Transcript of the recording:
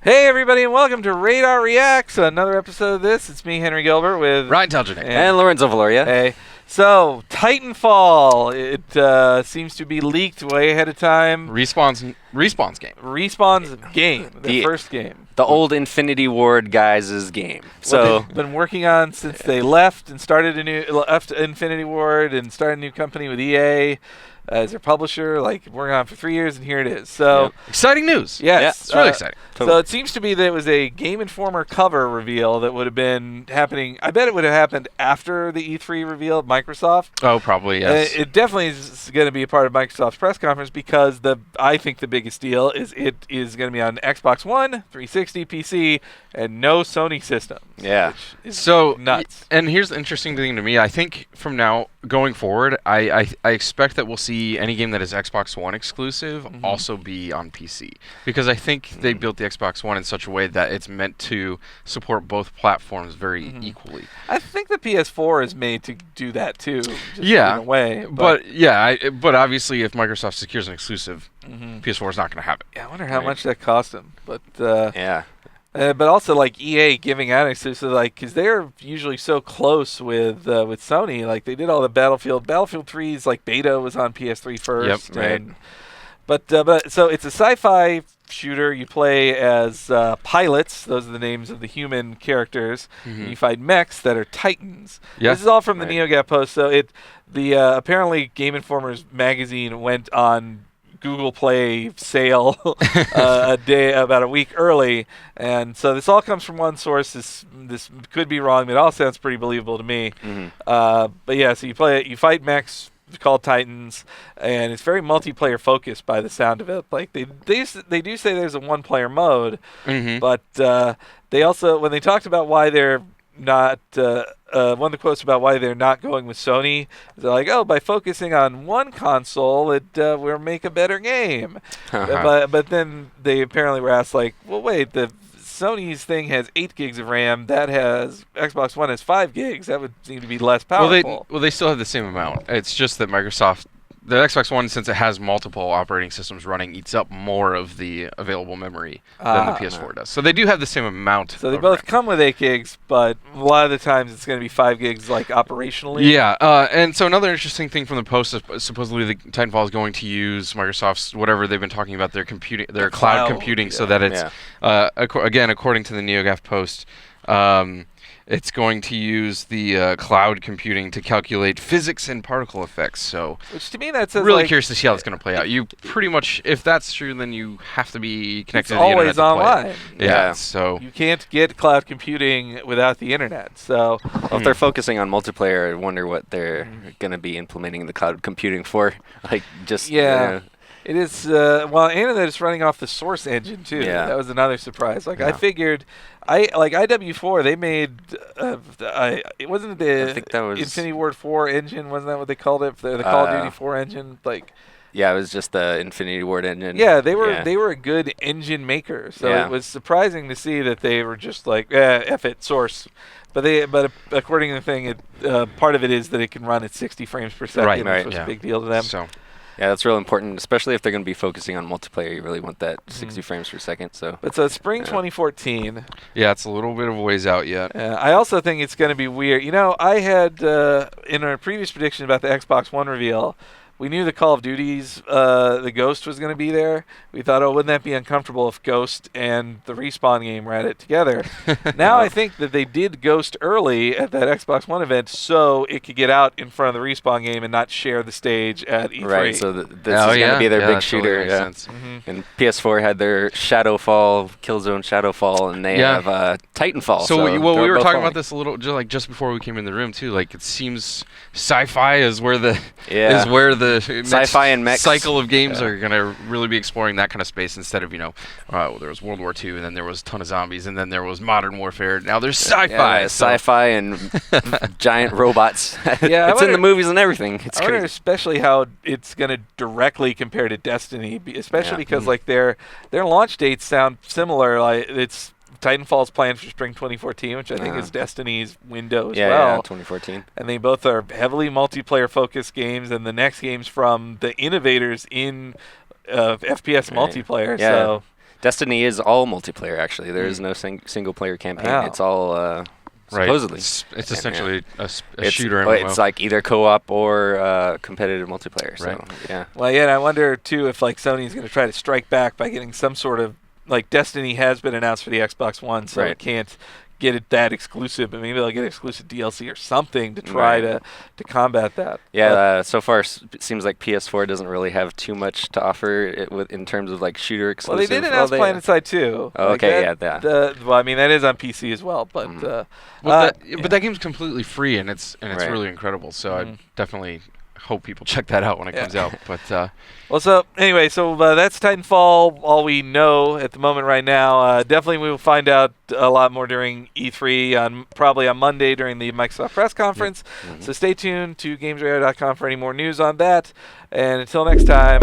Hey everybody, and welcome to Radar Reacts, another episode of this. It's me, Henry Gilbert, with Ryan Telgernick. And Lorenzo Valoria. Hey. So, TitanFall, it seems to be leaked way ahead of time. Respawn's game. Respawn's game, their first game. The old Infinity Ward guys' game. So they've been working on since they left Infinity Ward and started a new company with EA as their publisher, working on it for 3 years, and here it is. So exciting news. Yes, it's really exciting. Totally. So it seems to be that it was a Game Informer cover reveal that would have been happening. I bet it would have happened after the E3 reveal of Microsoft. Oh, probably, yes. It definitely is going to be a part of Microsoft's press conference because I think the biggest deal is it is going to be on Xbox One, 360, PC, and no Sony system. Yeah. So nuts. And here's the interesting thing to me. I think from now going forward, I expect that we'll see any game that is Xbox One exclusive also be on PC, because I think they built the Xbox One in such a way that it's meant to support both platforms very equally. I think the PS4 is made to do that too. In a way. But obviously if Microsoft secures an exclusive, PS4 is not going to have it. Yeah, I wonder how much that cost them. But yeah. But also, EA giving out exclusive, because they're usually so close with Sony. They did all the Battlefield 3's beta was on PS3 first. Yep, right. But so it's a sci-fi shooter. You play as pilots. Those are the names of the human characters. And you fight mechs that are Titans. Yeah. This is all from the NeoGAF post. So apparently Game Informer's magazine went on Google Play sale about a week early, and so this all comes from one source. This could be wrong, but it all sounds pretty believable to me. But yeah, so you fight mechs called Titans, and it's very multiplayer focused by the sound of it. They do say there's a one-player mode, but they also, when they talked about why they're not one of the quotes about why they're not going with Sony, they're by focusing on one console, it will make a better game. But then they apparently were asked, well, wait, the Sony's thing has 8 gigs of RAM. Xbox One has 5 gigs. That would seem to be less powerful. Well, they still have the same amount. It's just that the Xbox One, since it has multiple operating systems running, eats up more of the available memory than the PS4 does. So they do have the same amount. So they both come with 8 gigs, but a lot of the times it's going to be 5 gigs, operationally. Yeah, and so another interesting thing from the post is supposedly the Titanfall is going to use Microsoft's whatever they've been talking about, their cloud computing, so that it's again, according to the NeoGAF post. It's going to use the cloud computing to calculate physics and particle effects. So, which to me that says really curious to see how that's going to play out. You pretty much, if that's true, then you have to be connected to the internet. It's always online. Yeah, so you can't get cloud computing without the internet. So, if they're focusing on multiplayer, I wonder what they're going to be implementing the cloud computing for. It is, and that it's running off the Source engine, too. Yeah. That was another surprise. I figured, IW4, they made, it wasn't the I think that was Infinity Ward 4 engine, wasn't that what they called it? The Call of Duty 4 engine? Yeah, it was just the Infinity Ward engine. Yeah, they were a good engine maker. So it was surprising to see that they were just F it, Source. But according to the thing, part of it is that it can run at 60 frames per second, which was a big deal to them. So. Yeah, that's real important, especially if they're going to be focusing on multiplayer. You really want that 60 frames per second. So it's spring 2014. Yeah, it's a little bit of a ways out yet. I also think it's going to be weird. I had, in our previous prediction about the Xbox One reveal, we knew the Call of Duty's, the Ghost was going to be there. We thought, wouldn't that be uncomfortable if Ghost and the Respawn game were at it together? Now I think that they did Ghost early at that Xbox One event so it could get out in front of the Respawn game and not share the stage at E3. Right, so this is going to be their big shooter. And PS4 had their Killzone Shadowfall, and they have Titanfall. So we were talking about this a little just before we came in the room too. It seems sci-fi is where the sci-fi and mech cycle of games are going to really be exploring that kind of space instead of there was World War II, and then there was a ton of zombies, and then there was modern warfare. Now there's sci-fi, sci-fi and giant robots. It's in the movies and everything. It's crazy. Especially how it's going to directly compare to Destiny, especially because their launch dates sound similar. It's Titanfall's planned for spring 2014, which I think is Destiny's window as well. Yeah, 2014. And they both are heavily multiplayer-focused games, and the next game's from the innovators in FPS multiplayer. Yeah. So Destiny is all multiplayer. Actually, there is no single player campaign. Wow. It's all supposedly. It's essentially a shooter MMO. It's like either co-op or competitive multiplayer. So yeah. Well, yeah, and I wonder too if like Sony's going to try to strike back by getting some sort of like Destiny has been announced for the Xbox One, so it can't get it that exclusive, but maybe they'll get exclusive DLC or something to try to combat that. Yeah, so far it seems like PS4 doesn't really have too much to offer in terms of like shooter exclusive. Well, they did announce PlanetSide 2. Oh, okay, well, I mean that is on PC as well, but but that game's completely free and it's really incredible. So I definitely hope people check that out when it comes out. But well, so anyway, so that's Titanfall. All we know at the moment right now. Definitely, we will find out a lot more during E3 probably on Monday during the Microsoft press conference. So stay tuned to GamesRadar.com for any more news on that. And until next time.